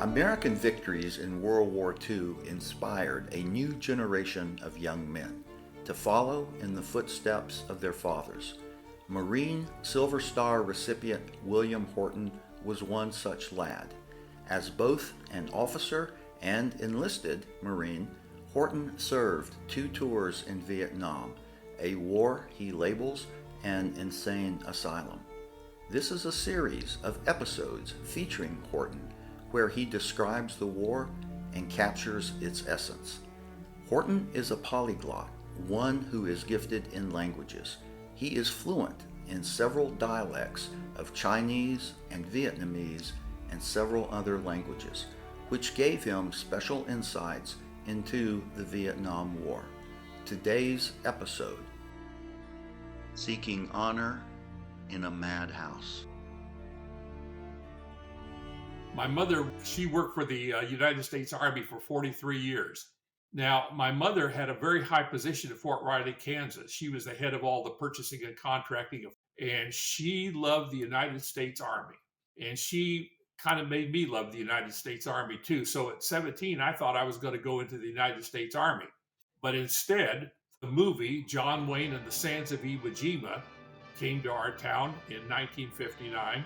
American victories in World War II inspired a new generation of young men to follow in the footsteps of their fathers. Marine Silver Star recipient William Whorton was one such lad. As both an officer and enlisted Marine, Whorton served 2 tours in Vietnam, a war he labels an Insane Asylum. This is a series of episodes featuring Whorton, where he describes the war and captures its essence. Whorton is a polyglot, one who is gifted in languages. He is fluent in several dialects of Chinese and Vietnamese and several other languages, which gave him special insights into the Vietnam War. Today's episode: Seeking Honor in a Madhouse. My mother, she worked for the United States Army for 43 years. Now, my mother had a very high position at Fort Riley, Kansas. She was the head of all the purchasing and contracting, and she loved the United States Army. And she kind of made me love the United States Army too. So at 17, I thought I was going to go into the United States Army. But instead, the movie John Wayne and the Sands of Iwo Jima came to our town in 1959.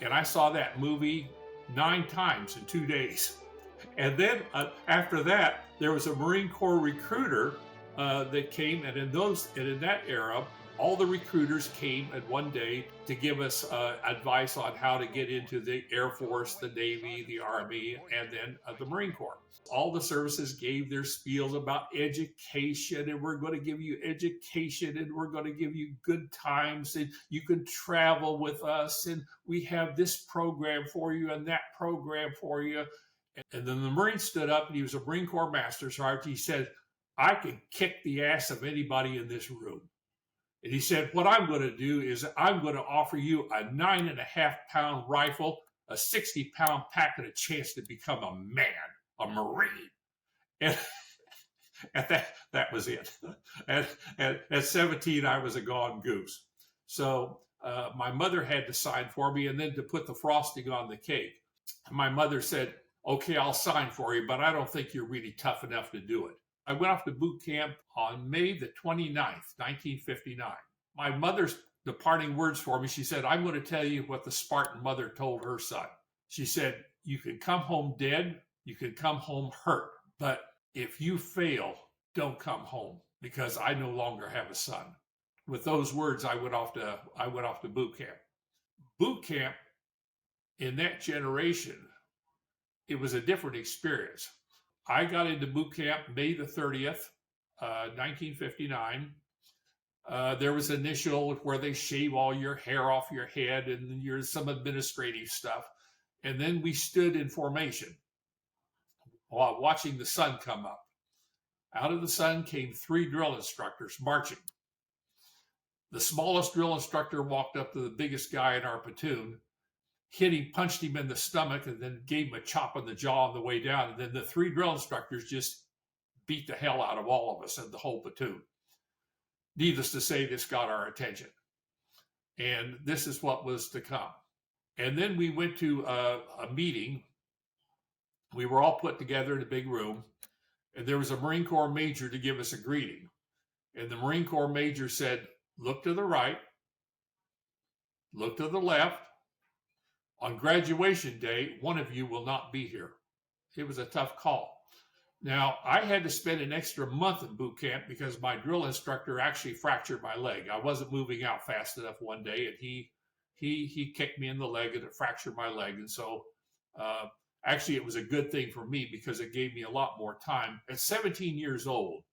And I saw that movie 9 times in 2 days. And then after that, there was a Marine Corps recruiter that came, and in that era, all the recruiters came at one day to give us advice on how to get into the Air Force, the Navy, the Army, and then the Marine Corps. All the services gave their spiels about education, and we're going to give you education, and we're going to give you good times, and you can travel with us, and we have this program for you and that program for you. And then the Marine stood up, and he was a Marine Corps Master Sergeant. He said, "I can kick the ass of anybody in this room." And he said, "What I'm going to do is I'm going to offer you a 9.5-pound rifle, a 60-pound pack, and a chance to become a man, a Marine." And that was it. And at 17, I was a gone goose. So my mother had to sign for me, and then to put the frosting on the cake, my mother said, "Okay, I'll sign for you, but I don't think you're really tough enough to do it." I went off to boot camp on May the 29th, 1959. My mother's departing words for me, she said, "I'm going to tell you what the Spartan mother told her son." She said, "You can come home dead, you can come home hurt, but if you fail, don't come home, because I no longer have a son." With those words, I went off to boot camp. Boot camp in that generation, it was a different experience. I got into boot camp May the 30th, 1959. There was initial where they shave all your hair off your head and some administrative stuff. And then we stood in formation while watching the sun come up. Out of the sun came 3 drill instructors marching. The smallest drill instructor walked up to the biggest guy in our platoon, punched him in the stomach, and then gave him a chop on the jaw on the way down. And then the 3 drill instructors just beat the hell out of all of us and the whole platoon. Needless to say, this got our attention. And this is what was to come. And then we went to a meeting. We were all put together in a big room, and there was a Marine Corps major to give us a greeting. And the Marine Corps major said, "Look to the right, look to the left. On graduation day, one of you will not be here." It was a tough call. Now, I had to spend an extra month in boot camp because my drill instructor actually fractured my leg. I wasn't moving out fast enough one day, and he kicked me in the leg, and it fractured my leg. And so actually, it was a good thing for me because it gave me a lot more time. At 17 years old,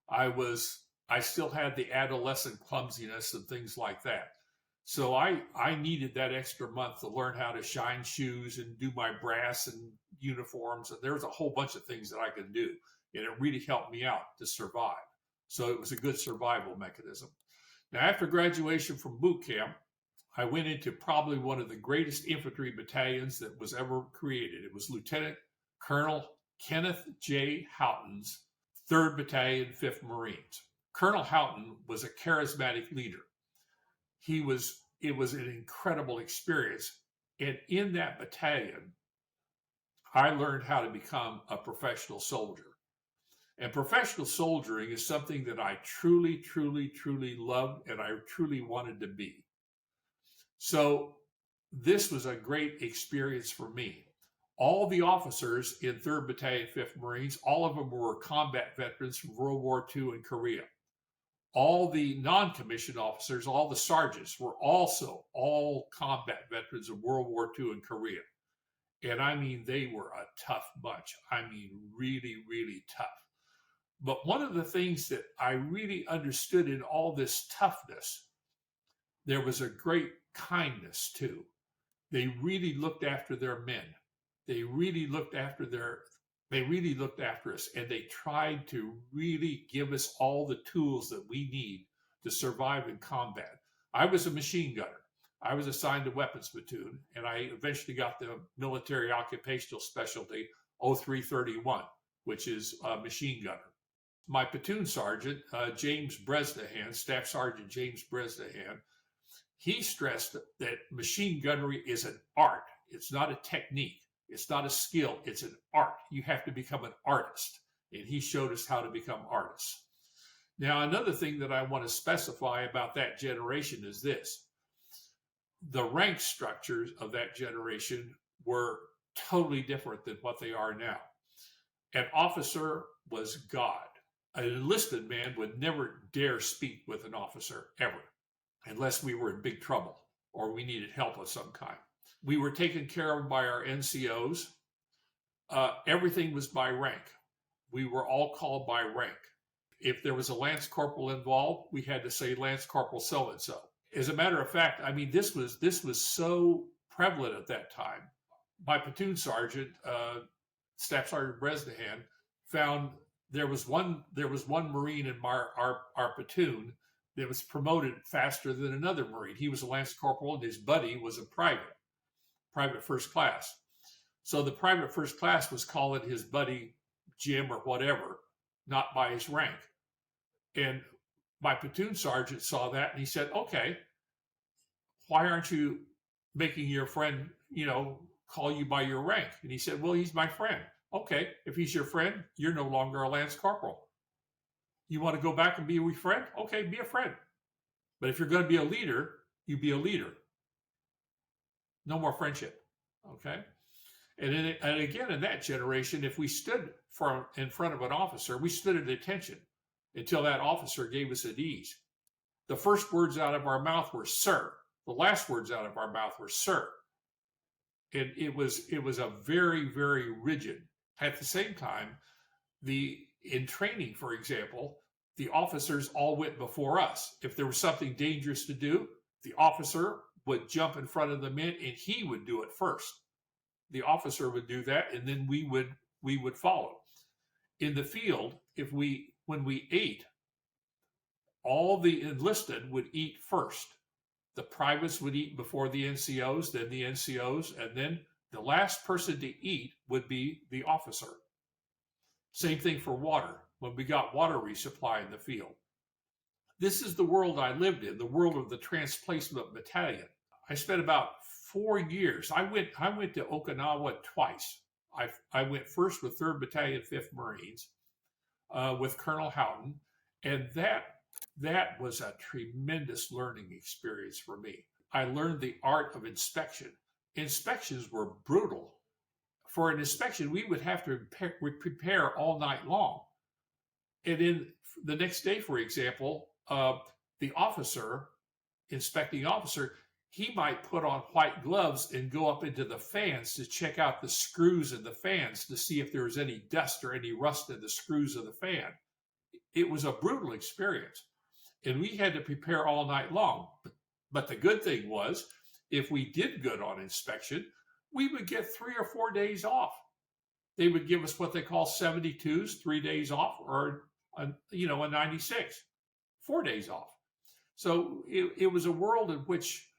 I still had the adolescent clumsiness and things like that. So I needed that extra month to learn how to shine shoes and do my brass and uniforms. And there was a whole bunch of things that I could do. And it really helped me out to survive. So it was a good survival mechanism. Now, after graduation from boot camp, I went into probably one of the greatest infantry battalions that was ever created. It was Lieutenant Colonel Kenneth J. Houghton's 3rd Battalion, 5th Marines. Colonel Houghton was a charismatic leader. it was an incredible experience. And in that battalion, I learned how to become a professional soldier. And professional soldiering is something that I truly, truly, truly loved and I truly wanted to be. So this was a great experience for me. All the officers in 3rd Battalion, 5th Marines, all of them were combat veterans from World War II and Korea. All the non-commissioned officers, all the sergeants were also all combat veterans of World War II and Korea. And I mean, they were a tough bunch. I mean, really, really tough. But one of the things that I really understood in all this toughness, there was a great kindness too. They really looked after their men. They really looked after us, and they tried to really give us all the tools that we need to survive in combat. I was a machine gunner. I was assigned to weapons platoon, and I eventually got the military occupational specialty 0331, which is a machine gunner. My platoon sergeant, James Bresnahan, Staff Sergeant James Bresnahan, he stressed that machine gunnery is an art. It's not a technique. It's not a skill. It's an art. You have to become an artist. And he showed us how to become artists. Now, another thing that I want to specify about that generation is this. The rank structures of that generation were totally different than what they are now. An officer was God. An enlisted man would never dare speak with an officer ever, unless we were in big trouble or we needed help of some kind. We were taken care of by our NCOs. Everything was by rank. We were all called by rank. If there was a Lance Corporal involved, we had to say Lance Corporal so-and-so. As a matter of fact, I mean, this was so prevalent at that time. My platoon sergeant, Staff Sergeant Bresnahan, found there was one Marine in our platoon that was promoted faster than another Marine. He was a Lance Corporal and his buddy was a private first class. So the private first class was calling his buddy Jim or whatever, not by his rank. And my platoon sergeant saw that and he said, okay, why aren't you making your friend, call you by your rank? And he said, well, he's my friend. Okay, if he's your friend, you're no longer a Lance Corporal. You want to go back and be a friend? Okay, be a friend. But if you're going to be a leader, you be a leader. No more friendship. Okay? And again, in that generation, if we stood in front of an officer, we stood at attention until that officer gave us at ease. The first words out of our mouth were, sir. The last words out of our mouth were, sir. And it was a very, very rigid. At the same time, in training, for example, the officers all went before us. If there was something dangerous to do, the officer would jump in front of the men and he would do it first. The officer would do that, and then we would follow. In the field, when we ate, all the enlisted would eat first. The privates would eat before the NCOs, then the NCOs, and then the last person to eat would be the officer. Same thing for water, when we got water resupply in the field. This is the world I lived in, the world of the transplacement battalion. I spent about 4 years. I went to Okinawa twice. I went first with 3rd Battalion, 5th Marines with Colonel Houghton, and that was a tremendous learning experience for me. I learned the art of inspection. Inspections were brutal. For an inspection, we would have to prepare all night long. And then the next day, for example, the inspecting officer, he might put on white gloves and go up into the fans to check out the screws in the fans to see if there was any dust or any rust in the screws of the fan. It was a brutal experience. And we had to prepare all night long. But the good thing was, if we did good on inspection, we would get 3 or 4 days off. They would give us what they call 72s, 3 days off, or a 96, 4 days off. So it was a world in which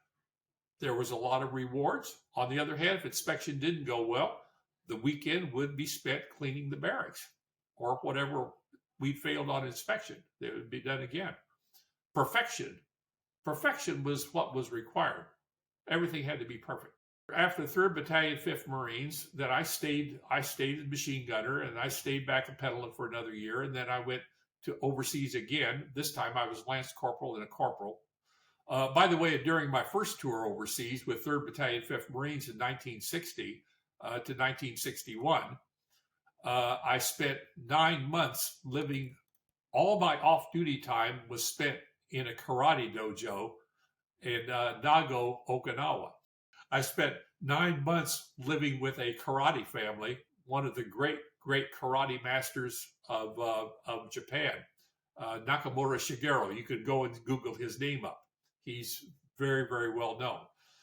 there was a lot of rewards. On the other hand, if inspection didn't go well, the weekend would be spent cleaning the barracks or whatever we failed on inspection. It would be done again. Perfection perfection was what was required. Everything had to be perfect. After 3rd Battalion, 5th Marines, then I stayed as machine gunner, and I stayed back in Petaluma for another year, and then I went to overseas again. This time I was Lance Corporal and a Corporal. By the way, during my first tour overseas with 3rd Battalion, 5th Marines in 1960 to 1961, I spent 9 months living. All my off-duty time was spent in a karate dojo in Nago, Okinawa. I spent 9 months living with a karate family, one of the great karate masters of Japan, Nakamura Shigeru. You could go and Google his name up. He's very, very well known.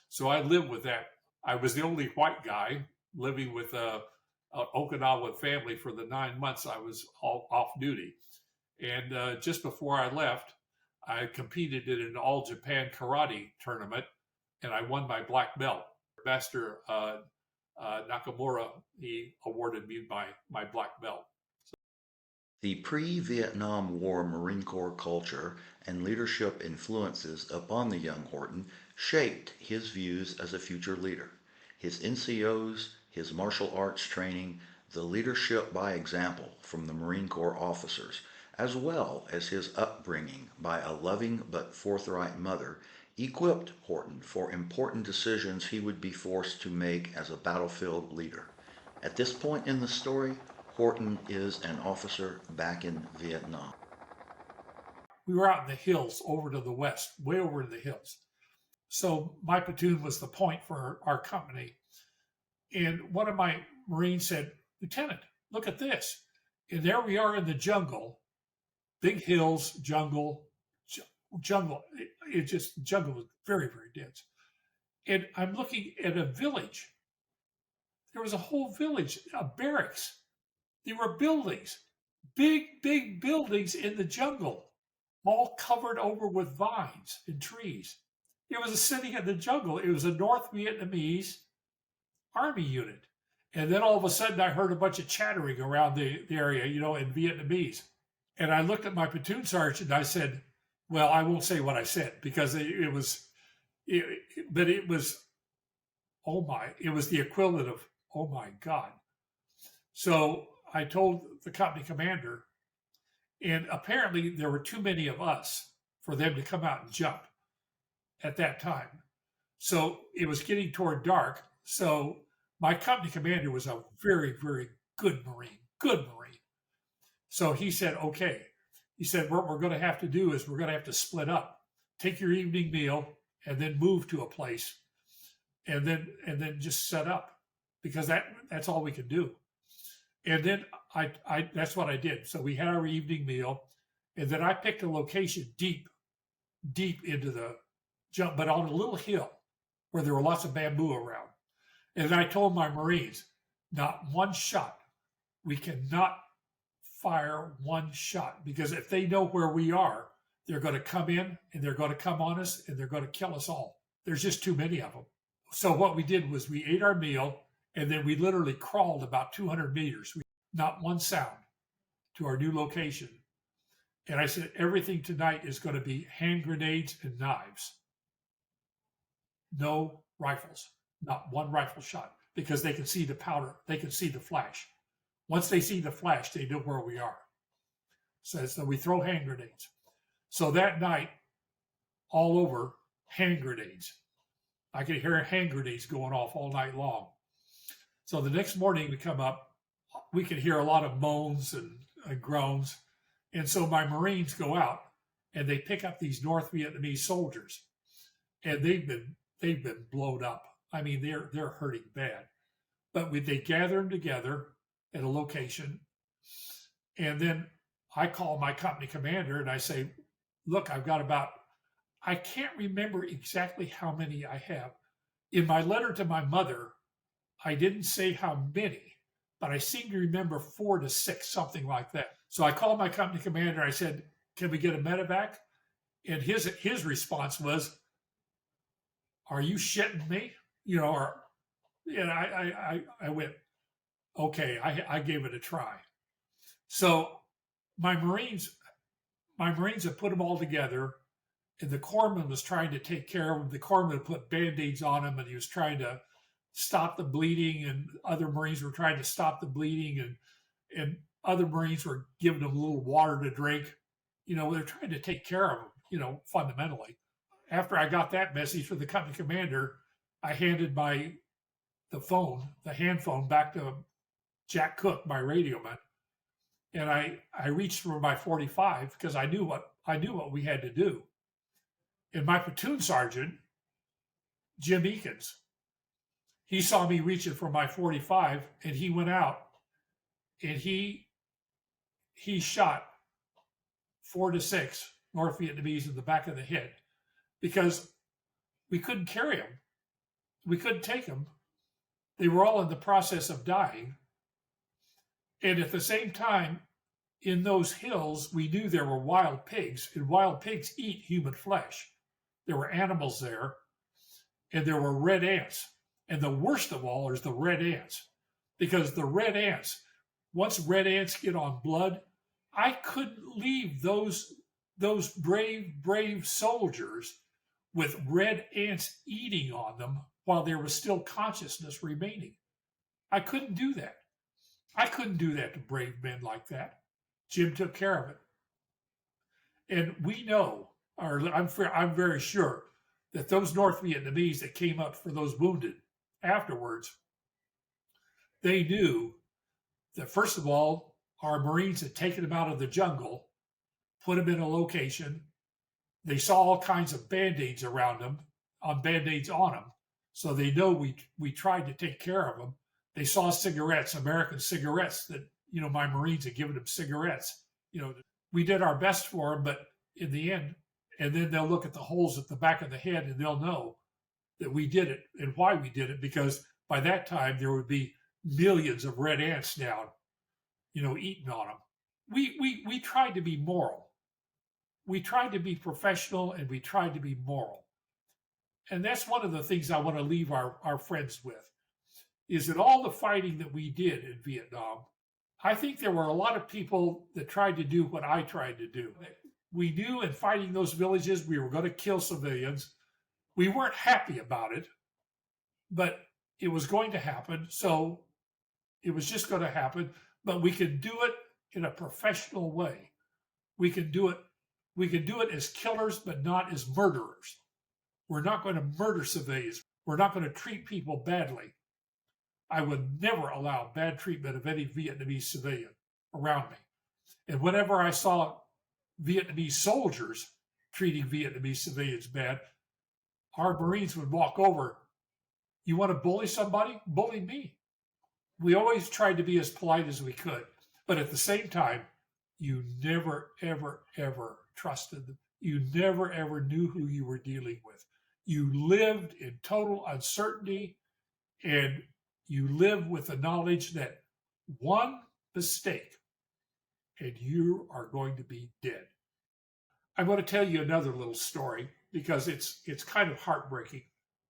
So I lived with that. I was the only white guy living with a Okinawa family for the 9 months I was off duty. And just before I left, I competed in an all-Japan karate tournament, and I won my black belt. Master Nakamura, he awarded me my black belt. The pre-Vietnam War Marine Corps culture and leadership influences upon the young Whorton shaped his views as a future leader. His NCOs, his martial arts training, the leadership by example from the Marine Corps officers, as well as his upbringing by a loving but forthright mother, equipped Whorton for important decisions he would be forced to make as a battlefield leader. At this point in the story, Whorton is an officer back in Vietnam. We were out in the hills over to the west, way over in the hills. So my platoon was the point for our company. And one of my Marines said, "Lieutenant, look at this." And there we are in the jungle, big hills, jungle. Jungle was very, very dense. And I'm looking at a village. There was a whole village, a barracks. There were buildings, big buildings in the jungle, all covered over with vines and trees. It was a city in the jungle. It was a North Vietnamese army unit. And then all of a sudden I heard a bunch of chattering around the area, in Vietnamese. And I looked at my platoon sergeant and I said, well, I won't say what I said because it was the equivalent of, oh my God. So I told the company commander, and apparently there were too many of us for them to come out and jump at that time. So it was getting toward dark. So my company commander was a very, very good Marine. So he said, okay. He said, what we're going to have to do is we're going to have to split up, take your evening meal, and then move to a place, and then just set up, because that's all we can do. And then I that's what I did. So we had our evening meal, and then I picked a location deep into the jump, but on a little hill where there were lots of bamboo around. And I told my Marines, not one shot. We cannot fire one shot, because if they know where we are, they're going to come in and they're going to come on us and they're going to kill us all. There's just too many of them. So what we did was we ate our meal, and then we literally crawled about 200 meters, not one sound, to our new location. And I said, everything tonight is going to be hand grenades and knives. No rifles, not one rifle shot, because they can see the powder, they can see the flash. Once they see the flash, they know where we are. So we throw hand grenades. So that night, all over, hand grenades. I could hear hand grenades going off all night long. So the next morning we come up, we could hear a lot of moans and groans. And so my Marines go out and they pick up these North Vietnamese soldiers, and they've been blown up. I mean, they're hurting bad. But they gather them together at a location, and then I call my company commander and I say, look, I've got I can't remember exactly how many I have. In my letter to my mother, I didn't say how many, but I seem to remember 4 to 6, something like that. So I called my company commander. I said, can we get a medevac? And his response was, are you shitting me? And I went, okay, I gave it a try. So my Marines have put them all together, and the corpsman was trying to take care of him. The corpsman put Band-Aids on him, and he was trying to stop the bleeding, and other Marines were trying to stop the bleeding, and other Marines were giving him a little water to drink. They're trying to take care of him, fundamentally. After I got that message from the company commander, I handed the hand phone, back to Jack Cook, my radio man, and I reached for my 45 because I knew what we had to do. And my platoon sergeant, Jim Eakins, he saw me reaching for my 45, and he went out and he shot 4 to 6 North Vietnamese in the back of the head because we couldn't carry them. We couldn't take them. They were all in the process of dying. And at the same time, in those hills, we knew there were wild pigs, and wild pigs eat human flesh. There were animals there, and there were red ants. And the worst of all is the red ants, because the red ants, once red ants get on blood, I couldn't leave those brave soldiers with red ants eating on them while there was still consciousness remaining. I couldn't do that. I couldn't do that to brave men like that. Jim took care of it. And we know, or I'm very sure, that those North Vietnamese that came up for those wounded afterwards, they knew that, first of all, our Marines had taken them out of the jungle, put them in a location. They saw all kinds of Band-Aids around them, Band-Aids on them, so they know we tried to take care of them. They saw cigarettes, American cigarettes, that, my Marines had given them cigarettes. We did our best for them, but in the end, and then they'll look at the holes at the back of the head and they'll know that we did it and why we did it, because by that time there would be millions of red ants down, eating on them. We tried to be moral. We tried to be professional, and we tried to be moral. And that's one of the things I want to leave our friends with, is that all the fighting that we did in Vietnam, I think there were a lot of people that tried to do what I tried to do. We knew in fighting those villages we were going to kill civilians. We weren't happy about it, but it was going to happen. So it was just going to happen. But we could do it in a professional way. We could do it as killers, but not as murderers. We're not going to murder civilians. We're not going to treat people badly. I would never allow bad treatment of any Vietnamese civilian around me. And whenever I saw Vietnamese soldiers treating Vietnamese civilians bad, our Marines would walk over. You want to bully somebody? Bully me. We always tried to be as polite as we could. But at the same time, you never, ever, ever trusted them. You never, ever knew who you were dealing with. You lived in total uncertainty, and you live with the knowledge that one mistake and you are going to be dead. I'm going to tell you another little story because it's kind of heartbreaking.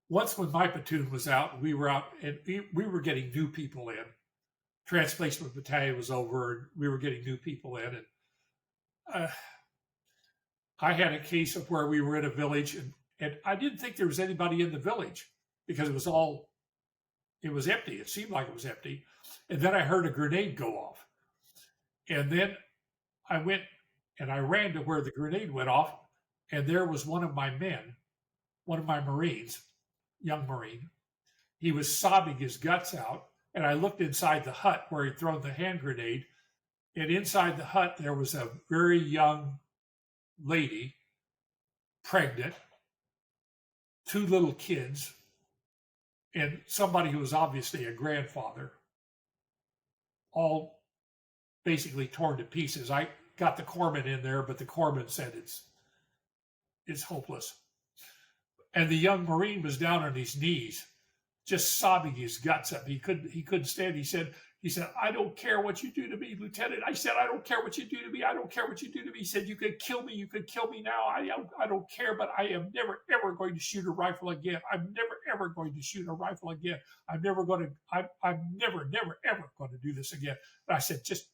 Once when my platoon was out, we were out and we were getting new people in. Transplacement battalion was over and we were getting new people in. And I had a case of where we were in a village and I didn't think there was anybody in the village because it was empty. It seemed like it was empty. And then I heard a grenade go off. And then I went and I ran to where the grenade went off. And there was one of my men, one of my Marines, young Marine. He was sobbing his guts out. And I looked inside the hut where he'd thrown the hand grenade. And inside the hut, there was a very young lady, pregnant, 2 little kids, and somebody who was obviously a grandfather, all basically torn to pieces. I got the corpsman in there, but the corpsman said it's hopeless. And the young Marine was down on his knees, just sobbing his guts up. He couldn't stand. He said, I don't care what you do to me, Lieutenant. I said, I don't care what you do to me. I don't care what you do to me. He said, you could kill me. You could kill me now. I don't care, but I am never, ever going to shoot a rifle again. I'm never, ever going to shoot a rifle again. I'm never, ever going to do this again. And I said, just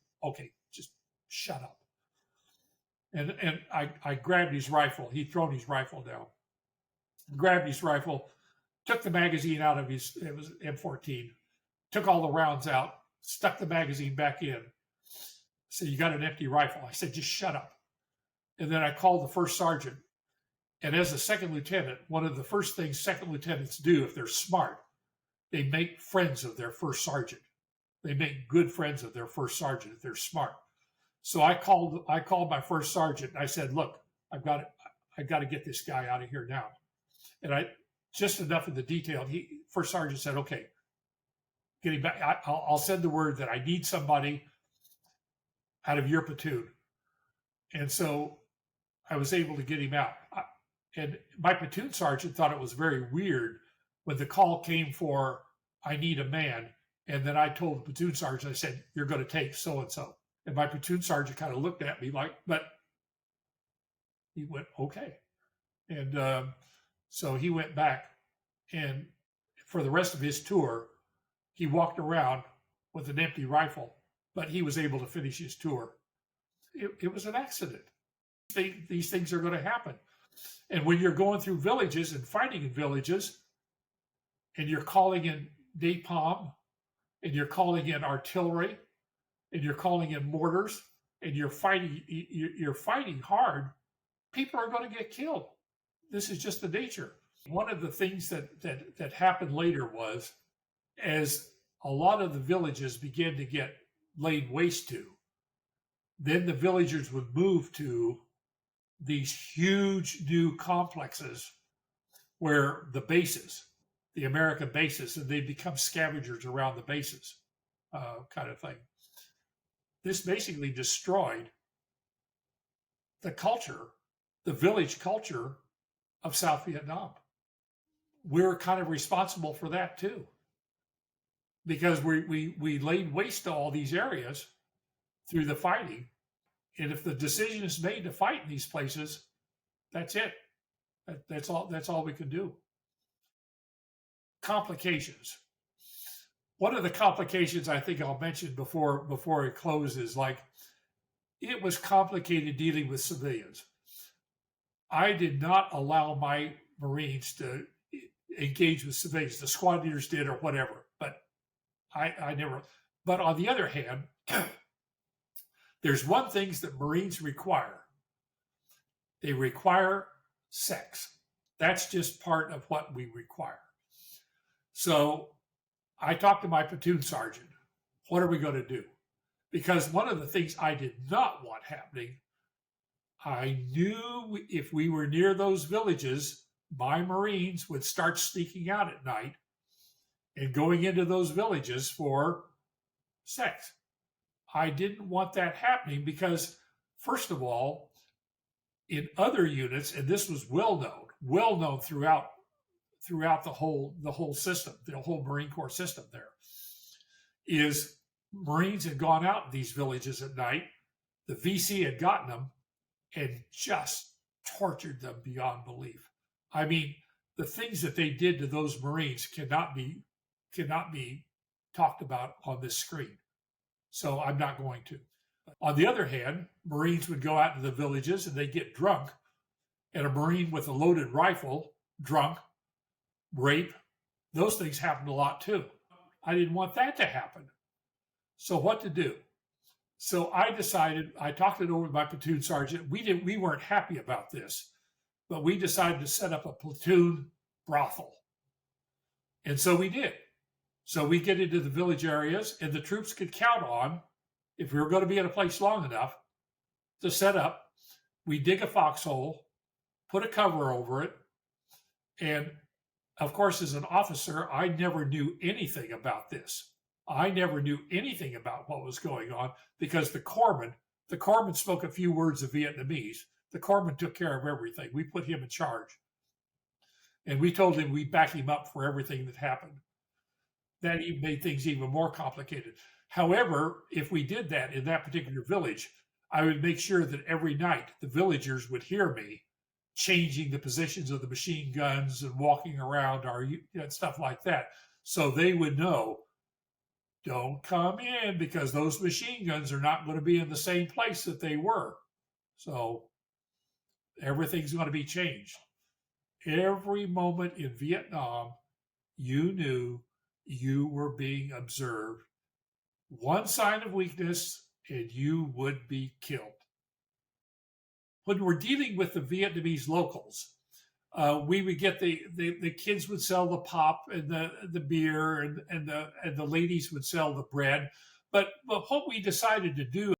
shut up. And I grabbed his rifle. He'd thrown his rifle down. Grabbed his rifle, took the magazine out of it was M14, took all the rounds out, stuck the magazine back in. Said, "You got an empty rifle." I said, "Just shut up." And then I called the first sergeant. And as a second lieutenant, one of the first things second lieutenants do if they're smart, they make friends of their first sergeant. They make good friends of their first sergeant if they're smart. So I called my first sergeant and I said, "Look, I've got to get this guy out of here now." And I just enough of the detail. First sergeant said, "Okay, get him back. I'll send the word that I need somebody out of your platoon." And so I was able to get him out. And my platoon sergeant thought it was very weird when the call came for, "I need a man." And then I told the platoon sergeant, I said, "You're going to take so-and-so." And my platoon sergeant kind of looked at me like, but he went, "Okay." And so he went back. And for the rest of his tour, he walked around with an empty rifle, but he was able to finish his tour. It was an accident. These things are going to happen. And when you're going through villages and fighting in villages, and you're calling in napalm, and you're calling in artillery, and you're calling in mortars, and you're fighting hard, people are going to get killed. This is just the nature. One of the things that happened later was, as a lot of the villages began to get laid waste to, then the villagers would move to these huge new complexes where the bases, the American bases, and they become scavengers around the bases, kind of thing. This basically destroyed the culture, the village culture of South Vietnam. We're kind of responsible for that too, because we laid waste to all these areas through the fighting. And if the decision is made to fight in these places, that's it. That's all we can do. Complications. One of the complications I think I'll mention before it closes, like, it was complicated dealing with civilians. I did not allow my Marines to engage with civilians. The squad leaders did or whatever, but I never. But on the other hand, there's one thing that Marines require. They require sex. That's just part of what we require. So I talked to my platoon sergeant. What are we going to do? Because one of the things I did not want happening, I knew if we were near those villages, my Marines would start sneaking out at night and going into those villages for sex. I didn't want that happening because, first of all, in other units, and this was well known throughout the whole system, the whole Marine Corps system, there is Marines had gone out in these villages at night. The VC had gotten them and just tortured them beyond belief. I mean, the things that they did to those Marines cannot be talked about on this screen. So I'm not going to. On the other hand, Marines would go out into the villages and they'd get drunk, and a Marine with a loaded rifle, drunk, rape, those things happened a lot too. I didn't want that to happen. So what to do? So I decided, I talked it over with my platoon sergeant. We weren't happy about this, but we decided to set up a platoon brothel. And so we did. So we get into the village areas, and the troops could count on, if we were going to be in a place long enough, to set up. We dig a foxhole, put a cover over it, and of course, as an officer, I never knew anything about this. I never knew anything about what was going on because the corpsman spoke a few words of Vietnamese. The corpsman took care of everything. We put him in charge. And we told him we'd back him up for everything that happened. That even made things even more complicated. However, if we did that in that particular village, I would make sure that every night the villagers would hear me changing the positions of the machine guns and walking around and stuff like that. So they would know, don't come in because those machine guns are not going to be in the same place that they were. So everything's going to be changed. Every moment in Vietnam, you knew you were being observed. One sign of weakness, and you would be killed. When we're dealing with the Vietnamese locals, we would get the kids would sell the pop and the beer, and the ladies would sell the bread. But what we decided to do,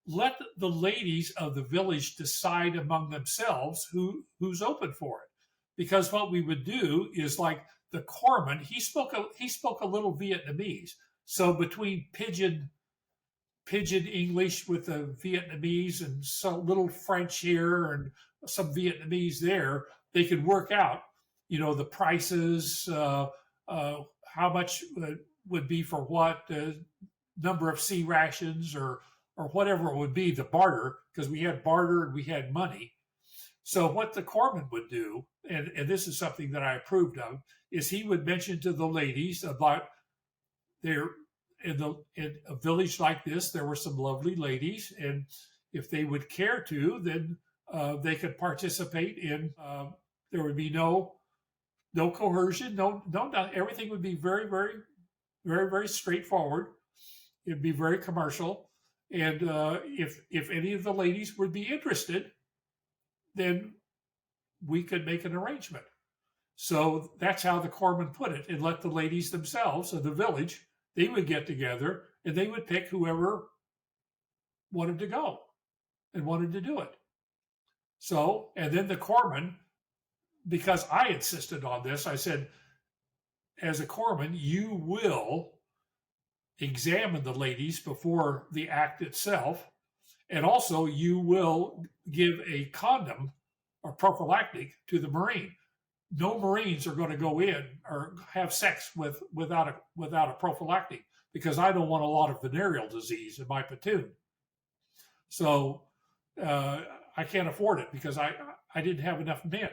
let the ladies of the village decide among themselves who's open for it. Because what we would do is, like the corpsman, he spoke a little Vietnamese. So between pidgin English with the Vietnamese and some little French here and some Vietnamese there, they could work out, the prices, how much would be for what, number of sea rations or whatever it would be, the barter, because we had barter and we had money. So what the corpsman would do, and this is something that I approved of, is he would mention to the ladies about in a village like this, there were some lovely ladies, and if they would care to, then they could participate in. There would be no coercion, no, everything would be very, very, very, very straightforward. It'd be very commercial, and if any of the ladies would be interested, then we could make an arrangement. So that's how the corpsman put it, and let the ladies themselves of the village, they would get together and they would pick whoever wanted to go and wanted to do it. So, and then the corpsman, because I insisted on this, I said, as a corpsman, you will examine the ladies before the act itself, and also you will give a condom or prophylactic to the Marine. No Marines are going to go in or have sex without a prophylactic, because I don't want a lot of venereal disease in my platoon. So I can't afford it because I didn't have enough men.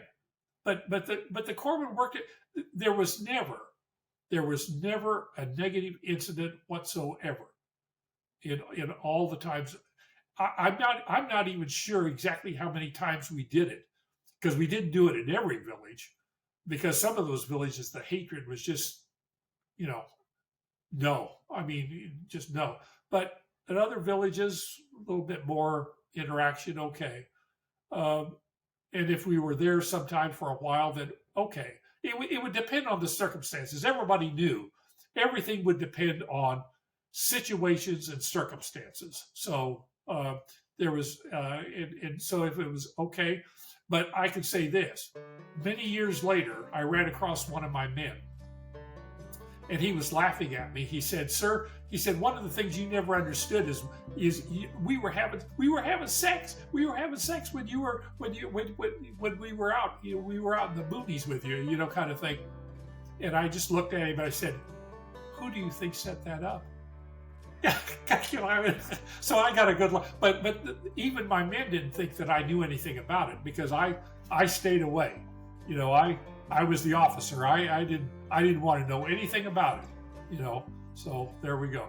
But the corpsman worked it. There was never a negative incident whatsoever in all the times. I'm not even sure exactly how many times we did it, because we didn't do it in every village, because some of those villages, the hatred was just, no. I mean, just no. But in other villages, a little bit more interaction, okay. And if we were there sometime for a while, then okay. It would depend on the circumstances. Everybody knew everything would depend on situations and circumstances. So there was, and so if it was okay, but I could say this: many years later, I ran across one of my men, and he was laughing at me. He said, "Sir," he said, "one of the things you never understood is we were having sex. We were having sex when we were out. We were out in the boonies with you, kind of thing." And I just looked at him and I said, "Who do you think set that up?" So I got a good look, but even my men didn't think that I knew anything about it, because I stayed away. I was the officer. I didn't want to know anything about it. So there we go.